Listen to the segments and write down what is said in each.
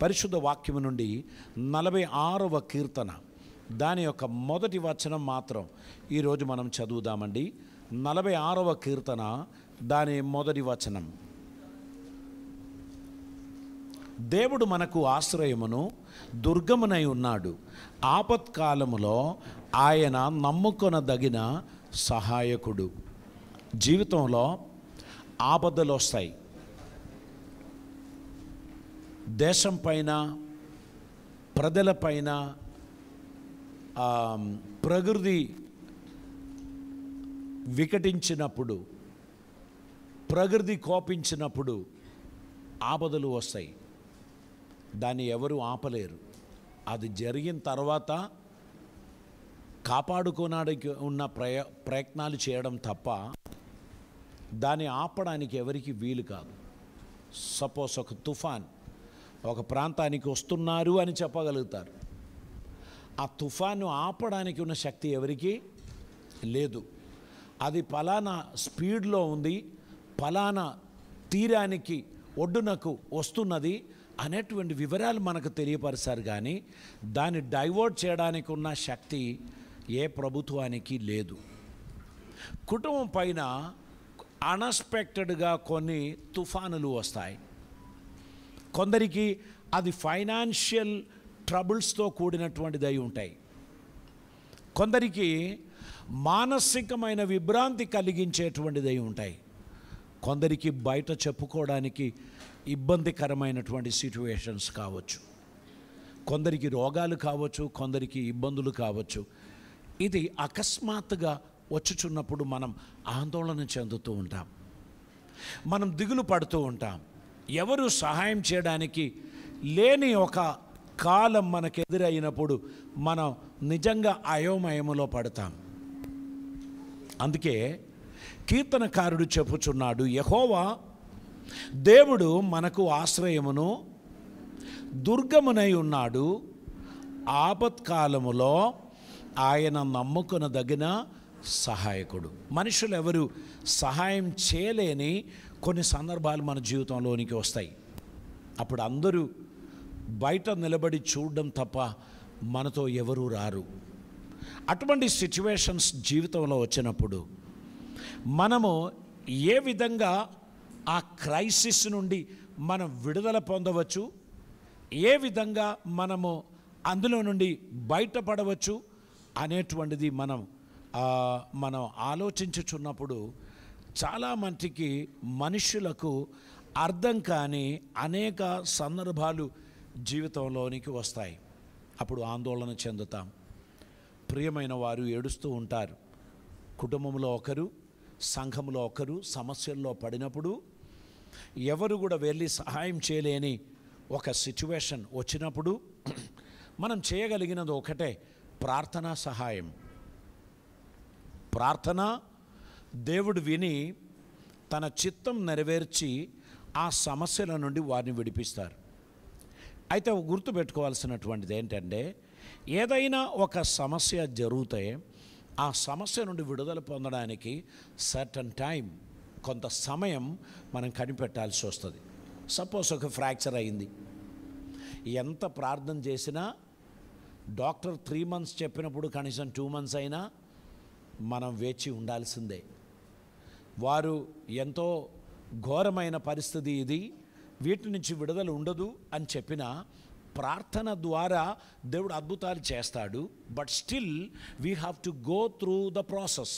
పరిశుద్ధ వాక్యము నుండి 46వ కీర్తన దాని యొక్క మొదటి వచనం మాత్రం ఈరోజు మనం చదువుదామండి. 46వ కీర్తన దాని మొదటి వచనం. దేవుడు మనకు ఆశ్రయమును దుర్గమునై ఉన్నాడు, ఆపత్కాలములో ఆయన నమ్ముకొనదగిన సహాయకుడు. జీవితంలో ఆపదలు వస్తాయి. దేశం పైన, ప్రజలపైన, ప్రకృతి వికటించినప్పుడు, ప్రకృతి కోపించినప్పుడు ఆపదలు వస్తాయి. దాన్ని ఎవరు ఆపలేరు. అది జరిగిన తర్వాత కాపాడుకోవడానికి ఉన్న ప్రయత్నాలు చేయడం తప్ప దాన్ని ఆపడానికి ఎవరికి వీలు కాదు. సపోజ్ ఒక తుఫాన్ ఒక ప్రాంతానికి వస్తున్నారు అని చెప్పగలుగుతారు. ఆ తుఫాను ఆపడానికి ఉన్న శక్తి ఎవరికి లేదు. అది ఫలానా స్పీడ్లో ఉంది, ఫలానా తీరానికి ఒడ్డునకు వస్తున్నది అనేటువంటి వివరాలు మనకు తెలియపరిచారు. కానీ దాన్ని డైవర్ట్ చేయడానికి ఉన్న శక్తి ఏ ప్రభుత్వానికి లేదు. కుటుంబం పైన అన్ఎక్స్పెక్టెడ్గా కొన్ని తుఫానులు వస్తాయి. కొందరికి అది ఫైనాన్షియల్ ట్రబుల్స్తో కూడినటువంటిది అయి ఉంటాయి. కొందరికి మానసికమైన విభ్రాంతి కలిగించేటువంటిది అయి ఉంటాయి. కొందరికి బయట చెప్పుకోవడానికి ఇబ్బందికరమైనటువంటి సిట్యువేషన్స్ కావచ్చు. కొందరికి రోగాలు కావచ్చు, కొందరికి ఇబ్బందులు కావచ్చు. ఇది అకస్మాత్తుగా వచ్చుచున్నప్పుడు మనం ఆందోళన చెందుతూ ఉంటాం, మనం దిగులు పడుతూ ఉంటాం. ఎవరు సహాయం చేయడానికి లేని ఒక కాలం మనకు ఎదురైనప్పుడు మనం నిజంగా అయోమయములో పడతాం. అందుకే కీర్తనకారుడు చెప్పుచున్నాడు, యెహోవా దేవుడు మనకు ఆశ్రయమును దుర్గమునై ఉన్నాడు, ఆపత్కాలములో ఆయన నమ్ముకొనదగిన సహాయకుడు. మనుషులు ఎవరు సహాయం చేయలేని కొన్ని సందర్భాలు మన జీవితంలోనికి వస్తాయి. అప్పుడు అందరూ బయట నిలబడి చూడడం తప్ప మనతో ఎవరూ రారు. అటువంటి సిచ్యువేషన్స్ జీవితంలో వచ్చినప్పుడు మనము ఏ విధంగా ఆ క్రైసిస్ నుండి మనం విడుదల పొందవచ్చు, ఏ విధంగా మనము అందులో నుండి బయటపడవచ్చు అనేటువంటిది మనం ఆలోచించుచున్నప్పుడు చాలా మందికి మనుషులకు అర్థం కాని అనేక సందర్భాలు జీవితంలోనికి వస్తాయి. అప్పుడు ఆందోళన చెందుతాం. ప్రియమైన వారు ఏడుస్తూ ఉంటారు. కుటుంబంలో ఒకరు, సంఘంలో ఒకరు సమస్యల్లో పడినప్పుడు ఎవరు కూడా వెళ్ళి సహాయం చేయలేని ఒక సిచ్యువేషన్ వచ్చినప్పుడు మనం చేయగలిగినది ఒకటే, ప్రార్థనా సహాయం. ప్రార్థన దేవుడు విని తన చిత్తం నెరవేర్చి ఆ సమస్యల నుండి వారిని విడిపిస్తారు. అయితే గుర్తుపెట్టుకోవాల్సినటువంటిది ఏంటంటే, ఏదైనా ఒక సమస్య జరిగితే ఆ సమస్య నుండి విడుదల పొందడానికి సర్టన్ టైం, కొంత సమయం మనం కనిపెట్టాల్సి వస్తుంది. సపోజ్ ఒక ఫ్రాక్చర్ అయింది, ఎంత ప్రార్థన చేసినా డాక్టర్ 3 months చెప్పినప్పుడు కనీసం 2 months అయినా మనం వేచి ఉండాల్సిందే. వారు ఎంతో ఘోరమైన పరిస్థితి ఇది, వీటి నుంచి విడుదల ఉండదు అని చెప్పిన ప్రార్థన ద్వారా దేవుడు అద్భుతాలు చేస్తాడు. But still we have to go through the process.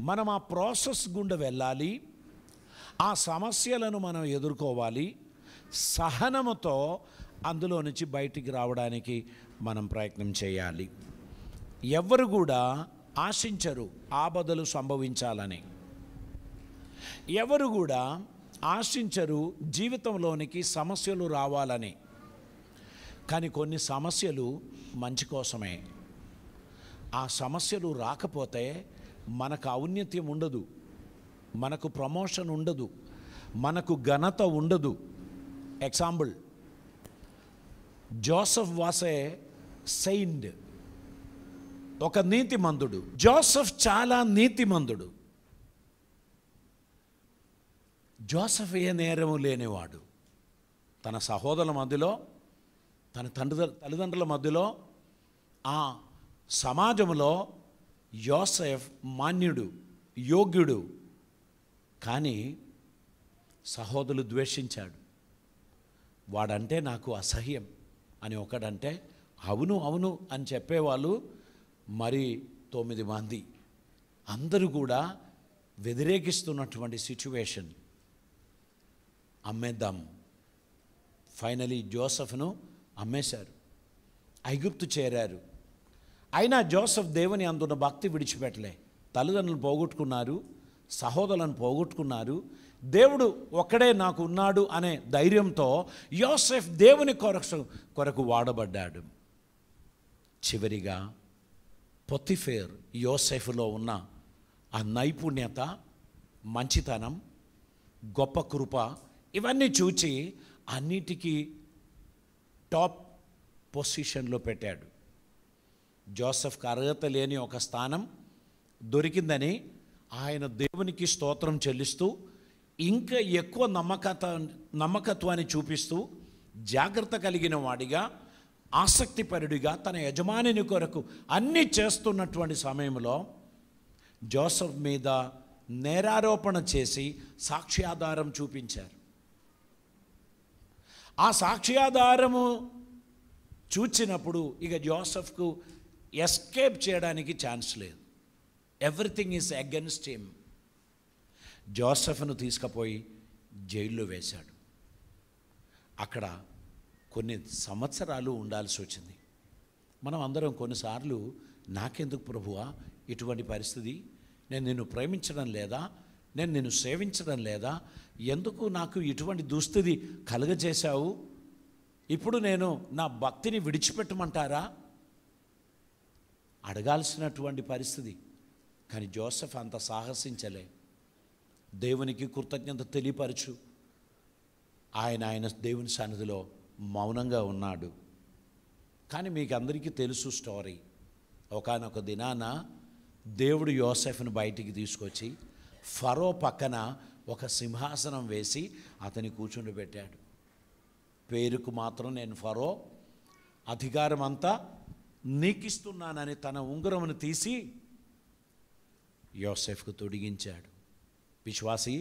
మనం ఆ ప్రాసెస్ గుండా వెళ్ళాలి. ఆ సమస్యలను మనం ఎదుర్కోవాలి. సహనముతో అందులో నుంచి బయటికి రావడానికి మనం ప్రయత్నం చేయాలి. ఎవరు కూడా ఆశించరు ఆపదలు సంభవించాలని. ఎవరు కూడా ఆశించరు జీవితంలోనికి సమస్యలు రావాలని. కానీ కొన్ని సమస్యలు మంచి కోసమే. ఆ సమస్యలు రాకపోతే మనకు ఔన్నత్యం ఉండదు, మనకు ప్రమోషన్ ఉండదు, మనకు ఘనత ఉండదు. Example, Joseph was a Saint, ఒక నీతిమంతుడు. జోసెఫ్ చాలా నీతిమంతుడు. జోసెఫ్ ఏ నేరము లేనివాడు. తన సహోదరుల మధ్యలో, తన తల్లిదండ్రుల మధ్యలో, ఆ సమాజంలో యోసేఫ్ మాన్యుడు, యోగ్యుడు. కానీ సహోదరులు ద్వేషించాడు. వాడంటే నాకు అసహ్యం అని ఒకడంటే, అవును అవును అని చెప్పేవాళ్ళు మరి 9 మంది. అందరూ కూడా వ్యతిరేకిస్తున్నటువంటి సిచ్యువేషన్. అమ్మేద్దాం. ఫైనలీ జోసెఫ్ను అమ్మేశారు, ఐగుప్తు చేరారు. అయినా జోసెఫ్ దేవుని అందున్న భక్తి విడిచిపెట్టలే. తల్లిదండ్రులను పోగొట్టుకున్నారు, సహోదరులను పోగొట్టుకున్నారు. దేవుడు ఒక్కడే నాకు ఉన్నాడు అనే ధైర్యంతో యోసేఫ్ దేవుని కొరకు వాడబడ్డాడు. చివరిగా పొతిఫేర్ యోసేఫ్లో ఉన్న ఆ నైపుణ్యత, మంచితనం, గొప్ప కృప ఇవన్నీ చూచి అన్నిటికీ టాప్ పొజిషన్లో పెట్టాడు. జోసెఫ్కి అర్హత లేని ఒక స్థానం దొరికిందని ఆయన దేవునికి స్తోత్రం చెల్లిస్తూ, ఇంకా ఎక్కువ నమ్మకత్వాన్ని చూపిస్తూ, జాగ్రత్త కలిగిన వాడిగా, ఆసక్తిపరుడిగా తన యజమానిని కొరకు అన్నీ చేస్తున్నటువంటి సమయంలో జోసెఫ్ మీద నేరారోపణ చేసి సాక్ష్యాధారం చూపించారు. ఆ సాక్ష్యాధారము చూచినప్పుడు ఇక జోసెఫ్కు ఎస్కేప్ చేయడానికి ఛాన్స్ లేదు. Everything is against him. జోసెఫ్ను తీసుకుపోయి జైల్లో వేశాడు. అక్కడ కొన్ని సంవత్సరాలు ఉండాల్సి వచ్చింది. మనం అందరం కొన్నిసార్లు నాకెందుకు ప్రభువా ఇటువంటి పరిస్థితి, నేను నిన్ను ప్రేమించడం లేదా, నేను నిన్ను సేవించడం లేదా, ఎందుకు నాకు ఇటువంటి దుస్థితి కలుగజేశావు, ఇప్పుడు నేను నా భక్తిని విడిచిపెట్టమంటారా అడగాల్సినటువంటి పరిస్థితి. కానీ జోసెఫ్ అంత సాహసించలే. దేవునికి కృతజ్ఞత తెలియపరచు. ఆయన దేవుని సన్నిధిలో మౌనంగా ఉన్నాడు. కానీ మీకు అందరికీ తెలుసు స్టోరీ. ఒకానొక దినాన దేవుడు యోసేఫ్ను బయటికి తీసుకొచ్చి ఫరో పక్కన ఒక సింహాసనం వేసి అతని కూర్చుండబెట్టాడు. పేరుకు మాత్రం నేను ఫరో, అధికారం అంతా నీకిస్తున్నానని తన ఉంగరమును తీసి యోసేఫ్కు తొడిగించాడు. విశ్వాసి,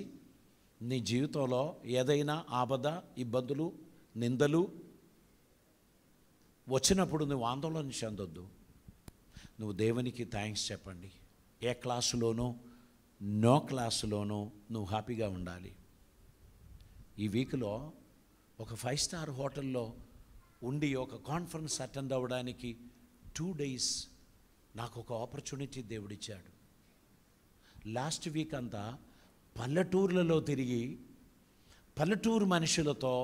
నీ జీవితంలో ఏదైనా ఆపద, ఇబ్బందులు, నిందలు వచ్చినప్పుడు నువ్వు ఆందోళన చెందొద్దు. నువ్వు దేవునికి థ్యాంక్స్ చెప్పండి. ఏ క్లాసులోనో నో క్లాసులోనో నువ్వు హ్యాపీగా ఉండాలి. ఈ వీక్లో ఒక 5 స్టార్ హోటల్లో ఉండి ఒక కాన్ఫరెన్స్ అటెండ్ అవ్వడానికి 2 days నాకు ఒక ఆపర్చునిటీ దేవుడిచ్చాడు. లాస్ట్ వీక్ అంతా పల్లెటూర్లలో తిరిగి పల్లెటూరు మనుషులతో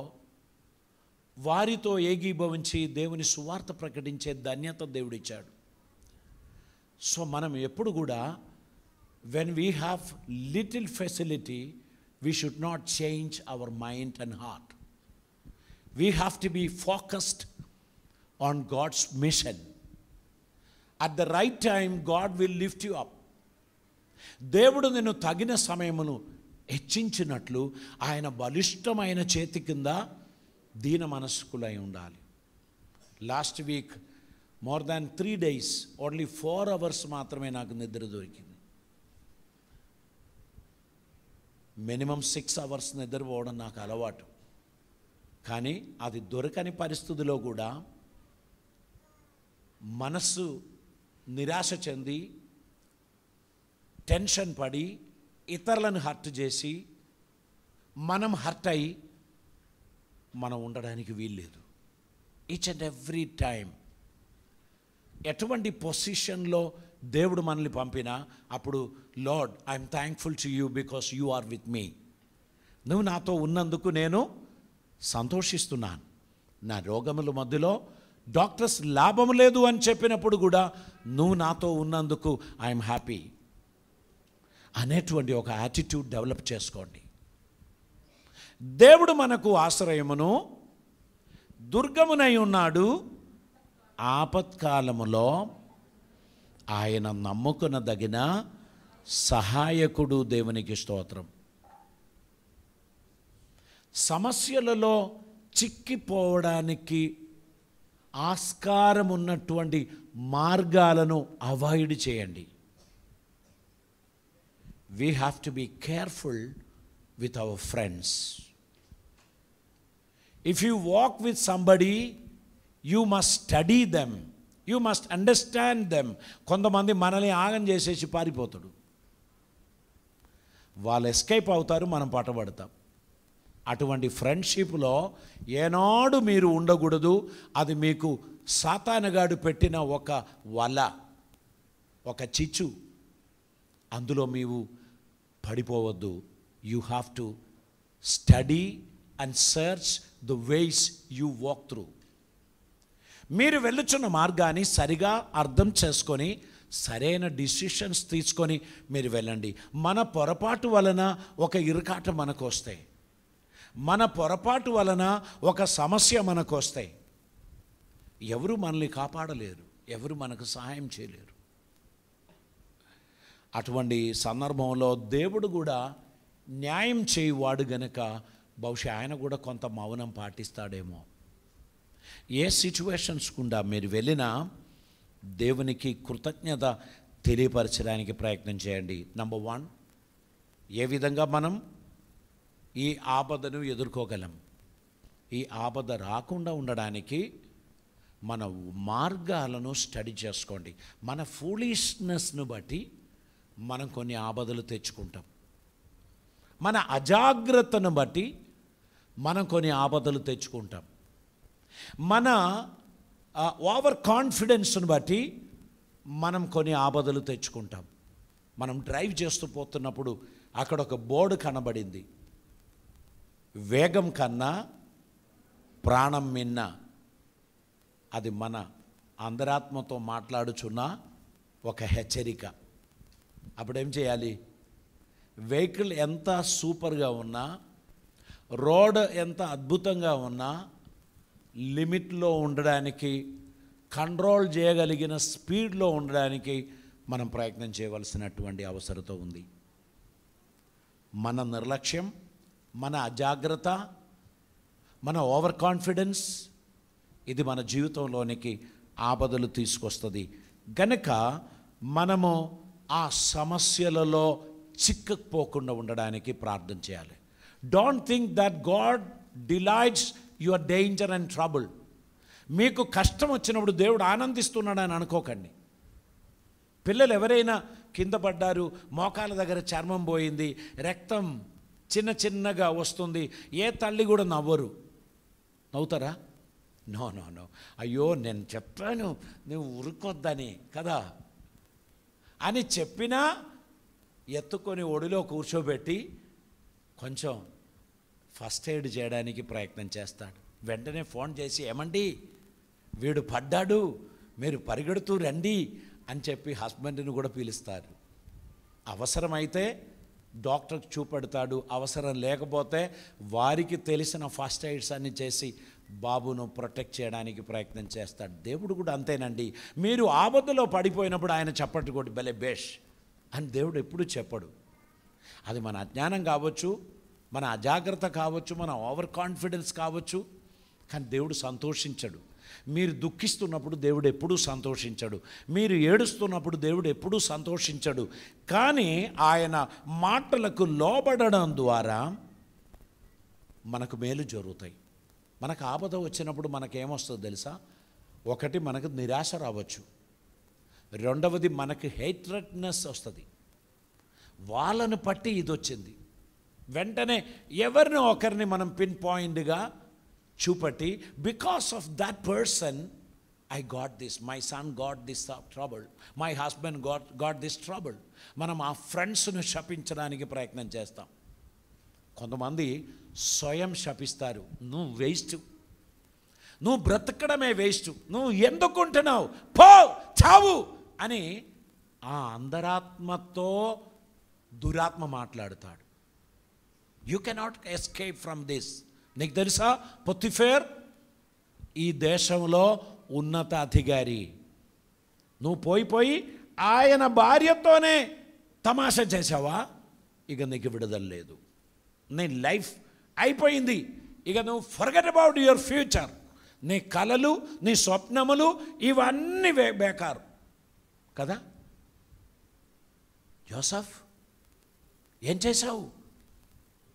వారితో ఏకీభవించి దేవుని సువార్త ప్రకటించే ధన్యత దేవుడిచ్చాడు. సో మనం ఎప్పుడు కూడా when we have little facility, we should not change our mind and heart. We have to be focused on God's mission. At the right time, God will lift you up. దేవుడు నిన్ను తగిన సమయమును హెచ్చించినట్లు ఆయన బలిష్టమైన చేతి కింద దీన మనస్కులై ఉండాలి. Last week more than 3 days, only 4 hours మాత్రమే నాకు నిద్ర దొరికింది. మినిమం 6 hours నిద్రపోవడం నాకు అలవాటు. కానీ అది దొరకని పరిస్థితిలో కూడా మనస్సు నిరాశ చెంది, టెన్షన్ పడి, ఇతరులను హర్ట్ చేసి మనం హర్ట్ అయి మనం ఉండడానికి వీల్లేదు. ఈచ్ అండ్ ఎవ్రీ టైం ఎటువంటి పొజిషన్లో దేవుడు మనల్ని పంపినా అప్పుడు lord, I'm thankful to you because you are with me. నువ్వు నాతో ఉన్నందుకు నేను సంతోషిస్తున్నాను. నా రోగముల మధ్యలో డాక్టర్స్ లాభం లేదు అని చెప్పినప్పుడు కూడా నువ్వు నాతో ఉన్నందుకు ఐఎమ్ హ్యాపీ అనేటువంటి ఒక యాటిట్యూడ్ డెవలప్ చేసుకోండి. దేవుడు మనకు ఆశ్రయమును దుర్గమునై ఉన్నాడు. ఆపత్కాలములో ఆయన నమ్ముకొనదగిన సహాయకుడు. దేవునికి స్తోత్రం. సమస్యలలో చిక్కిపోవడానికి ఆస్కారం ఉన్నటువంటి మార్గాలను అవాయిడ్ చేయండి. We have to be careful with our friends. If you walk with somebody, you must study them, you must understand them. కొంతమంది మనల్ని ఆగం చేసేసి పారిపోతాడు, వాళ్ళు ఎస్కేప్ అవుతారు, మనం పట్టబడతాం. అటువంటి ఫ్రెండ్షిప్లో ఏనాడు మీరు ఉండకూడదు. అది మీకు సాతానుగాడు పెట్టిన ఒక వల, ఒక చిచ్చు. అందులో మీరు పడిపోవద్దు. You have to study and search the ways you walk through. మీరు వెళ్ళుచున్న మార్గాన్ని సరిగా అర్థం చేసుకొని సరైన డిసిషన్స్ తీసుకొని మీరు వెళ్ళండి. మన పొరపాటు వలన ఒక ఇరుకాట మనకు వస్తాయి, మన పొరపాటు వలన ఒక సమస్య మనకు వస్తాయి. ఎవరు మనల్ని కాపాడలేరు, ఎవరు మనకు సహాయం చేయలేరు. అటువంటి సందర్భంలో దేవుడు కూడా న్యాయం చేయువాడు గనుక బహుశా ఆయన కూడా కొంత మౌనం పాటిస్తాడేమో. ఏ సిచ్యువేషన్స్ గుండా మీరు వెళ్ళినా దేవునికి కృతజ్ఞత తెలియపరచడానికి ప్రయత్నం చేయండి. నంబర్ 1, ఏ విధంగా మనం ఈ ఆపదను ఎదుర్కోగలం? ఈ ఆపద రాకుండా ఉండడానికి మన మార్గాలను స్టడీ చేసుకోండి. మన ఫూలిష్నెస్ను బట్టి మనం కొన్ని ఆపదలు తెచ్చుకుంటాం. మన అజాగ్రత్తను బట్టి మనం కొన్ని ఆపదలు తెచ్చుకుంటాం. మన ఓవర్ కాన్ఫిడెన్స్ను బట్టి మనం కొన్ని ఆపదలు తెచ్చుకుంటాం. మనం డ్రైవ్ చేస్తూ పోతున్నప్పుడు అక్కడ ఒక బోర్డు కనబడింది, వేగం కన్నా ప్రాణం మిన్న. అది మన అంతరాత్మతో మాట్లాడుచున్న ఒక హెచ్చరిక. అప్పుడేం చేయాలి? వెహికల్ ఎంత సూపర్గా ఉన్నా, రోడ్ ఎంత అద్భుతంగా ఉన్నా, లిమిట్లో ఉండడానికి, కంట్రోల్ చేయగలిగిన స్పీడ్లో ఉండడానికి మనం ప్రయత్నం చేయవలసినటువంటి అవసరత ఉంది. మన నిర్లక్ష్యం, మన అజాగ్రత్త, మన ఓవర్ కాన్ఫిడెన్స్, ఇది మన జీవితంలోనికి ఆపదలు తీసుకొస్తుంది. గనుక మనము ఆ సమస్యలలో చిక్కకపోకుండా ఉండడానికి ప్రార్థన చేయాలి. Don't think that God delights your danger and trouble. మీకు కష్టం వచ్చినప్పుడు దేవుడు ఆనందిస్తున్నాడని అనుకోకండి. పిల్లలు ఎవరైనా కింద పడ్డారు, మోకాల దగ్గర చర్మం పోయింది, రక్తం చిన్న చిన్నగా వస్తుంది, ఏ తల్లి కూడా నవ్వరు. నవ్వుతారా? నో నో నో, అయ్యో నేను చెప్పాను నువ్వు ఉరుకొద్దని కదా అని చెప్పినా ఎత్తుకొని ఒడిలో కూర్చోబెట్టి కొంచెం ఫస్ట్ ఎయిడ్ చేయడానికి ప్రయత్నం చేస్తాడు. వెంటనే ఫోన్ చేసి, ఏమండి వీడు పడ్డాడు, మీరు పరిగెడుతూ రండి అని చెప్పి హస్బెండ్ని కూడా పిలుస్తారు. అవసరమైతే డాక్టర్కి చూపెడతాడు, అవసరం లేకపోతే వారికి తెలిసిన ఫస్ట్ ఎయిడ్స్ అన్ని చేసి బాబును ప్రొటెక్ట్ చేయడానికి ప్రయత్నం చేస్తాడు. దేవుడు కూడా అంతేనండి. మీరు ఆపదలో పడిపోయినప్పుడు ఆయన చెప్పట్టు కొట్టి భలే బేష్ అని దేవుడు ఎప్పుడూ చెప్పడు. అది మన అజ్ఞానం కావచ్చు, మన అజాగ్రత్త కావచ్చు, మన ఓవర్ కాన్ఫిడెన్స్ కావచ్చు, కానీ దేవుడు సంతోషించడు. మీరు దుఃఖిస్తున్నప్పుడు దేవుడు ఎప్పుడూ సంతోషించడు, మీరు ఏడుస్తున్నప్పుడు దేవుడు ఎప్పుడూ సంతోషించడు. కానీ ఆయన మాటలకు లోబడడం ద్వారా మనకు మేలు జరుగుతాయి. మనకు ఆపద వచ్చినప్పుడు మనకేమొస్తుందో తెలుసా? ఒకటి, మనకు నిరాశ రావచ్చు. రెండవది, మనకు హేట్రెడ్నెస్ వస్తుంది. వాళ్ళను పట్టి ఇది వచ్చింది. వెంటనే ఎవరిని ఒకరిని మనం పిన్ పాయింట్గా చూపట్టి, because of that person I got this, my son got this trouble, my husband got this trouble. మనం ఆ ఫ్రెండ్స్ను శపించడానికి ప్రయత్నం చేస్తాం. కొంతమంది స్వయం శపిస్తారు, నువ్వు వేస్ట్, నువ్వు బ్రతకడమే వేస్ట్, నువ్వు ఎందుకుంటున్నావు, పో చావు అని ఆ అంతరాత్మతో దురాత్మ మాట్లాడుతాడు. You cannot escape from this. నీకు తెలుసా, పొతిఫేర్ ఈ దేశంలో ఉన్నత అధికారి. నువ్వు పోయి ఆయన భార్యతోనే తమాషా చేసావా, ఇక నీకు విడుదల లేదు, నీ లైఫ్ అయిపోయింది, ఇక నువ్వు ఫర్గెట్ అబౌట్ యువర్ ఫ్యూచర్. నీ కలలు, నీ స్వప్నములు ఇవన్నీ బేకారు కదా. యోసేఫ్ ఏం చేశావు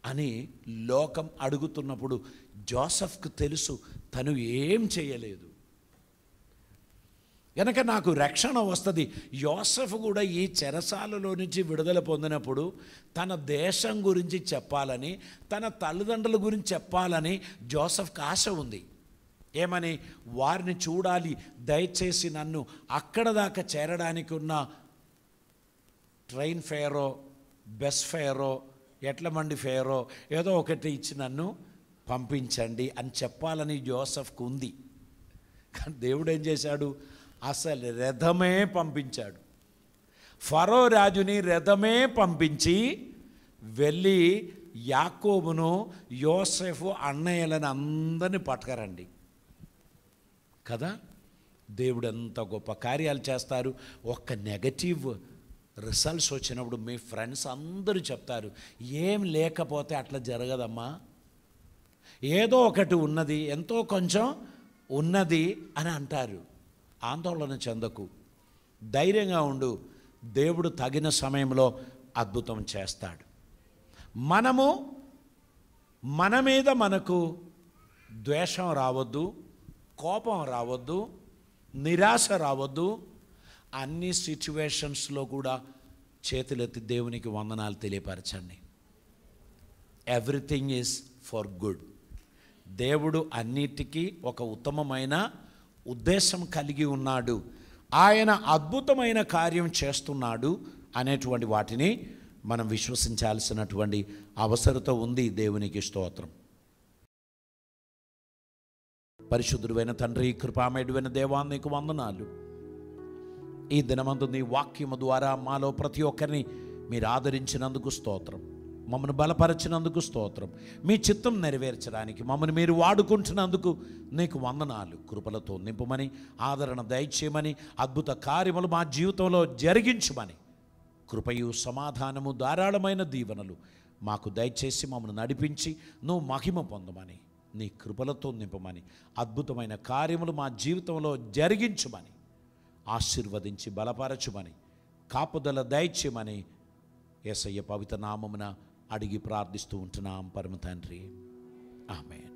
అని లోకం అడుగుతున్నప్పుడు జోసెఫ్కు తెలుసు తను ఏం చేయలేదు కనుక నాకు రక్షణ వస్తుంది. యోసేఫ్ కూడా ఈ చెరసాలలో నుంచి విడుదల పొందినప్పుడు తన దేశం గురించి చెప్పాలని, తన తల్లిదండ్రుల గురించి చెప్పాలని జోసెఫ్కి ఆశ ఉంది. ఏమని? వారిని చూడాలి, దయచేసి నన్ను అక్కడ దాకా చేరడానికి ఉన్న ట్రైన్ ఫేరో, బస్ ఫేరో, ఎట్ల మండి ఫేరో ఏదో ఒకటి ఇచ్చి నన్ను పంపించండి అని చెప్పాలని జోసెఫ్కు ఉంది. కానీ దేవుడు ఏం చేశాడు? అసలు రథమే పంపించాడు. ఫరో రాజుని రథమే పంపించి వెళ్ళి యాకోబును, యోసేఫు అన్నయ్యలను అందరినీ పట్టుకరండి కదా. దేవుడు ఎంత గొప్ప కార్యాలు చేస్తారు. ఒక్క నెగటివ్ రిజల్ట్స్ వచ్చినప్పుడు మీ ఫ్రెండ్స్ అందరూ చెప్తారు, ఏం లేకపోతే అట్లా జరగదమ్మా, ఏదో ఒకటి ఉన్నది, ఎంతో కొంచెం ఉన్నది అని అంటారు. ఆందోళన చెందకు, ధైర్యంగా ఉండు. దేవుడు తగిన సమయంలో అద్భుతం చేస్తాడు. మన మీద మనకు ద్వేషం రావద్దు, కోపం రావద్దు, నిరాశ రావద్దు. అన్ని సిచ్యువేషన్స్లో కూడా చేతులెత్తి దేవునికి వందనాలు తెలియపరచండి. Everything is for good. దేవుడు అన్నిటికీ ఒక ఉత్తమమైన ఉద్దేశం కలిగి ఉన్నాడు. ఆయన అద్భుతమైన కార్యం చేస్తున్నాడు అనేటువంటి వాటిని మనం విశ్వసించాల్సినటువంటి అవసరత ఉంది. దేవునికి స్తోత్రం. పరిశుద్ధుడైన తండ్రి, కృపామయుడైన దేవా, నీకు వందనాలు. ఈ దినమందు నీ వాక్యము ద్వారా మాలో ప్రతి ఒక్కరిని మీరు ఆదరించినందుకు స్తోత్రం. మమ్మల్ని బలపరచినందుకు స్తోత్రం. మీ చిత్తం నెరవేర్చడానికి మమ్మల్ని మీరు వాడుకుంటున్నందుకు నీకు వందనాలు. కృపలతో నింపమని, ఆదరణ దయచేయమని, అద్భుత కార్యములు మా జీవితంలో జరిగించమని, కృపయు సమాధానము ధారాళమైన దీవెనలు మాకు దయచేసి మమ్మల్ని నడిపించి నువ్వు మహిమ పొందమని, నీ కృపలతో నింపమని, అద్భుతమైన కార్యములు మా జీవితంలో జరిగించమని, ఆశీర్వదించి బలపరచుమని, కాపుదల దయచేయమని యేసయ్య పవిత్ర నామమున అడిగి ప్రార్థిస్తూ ఉంటున్నాం పరమ తండ్రి. ఆమేన్.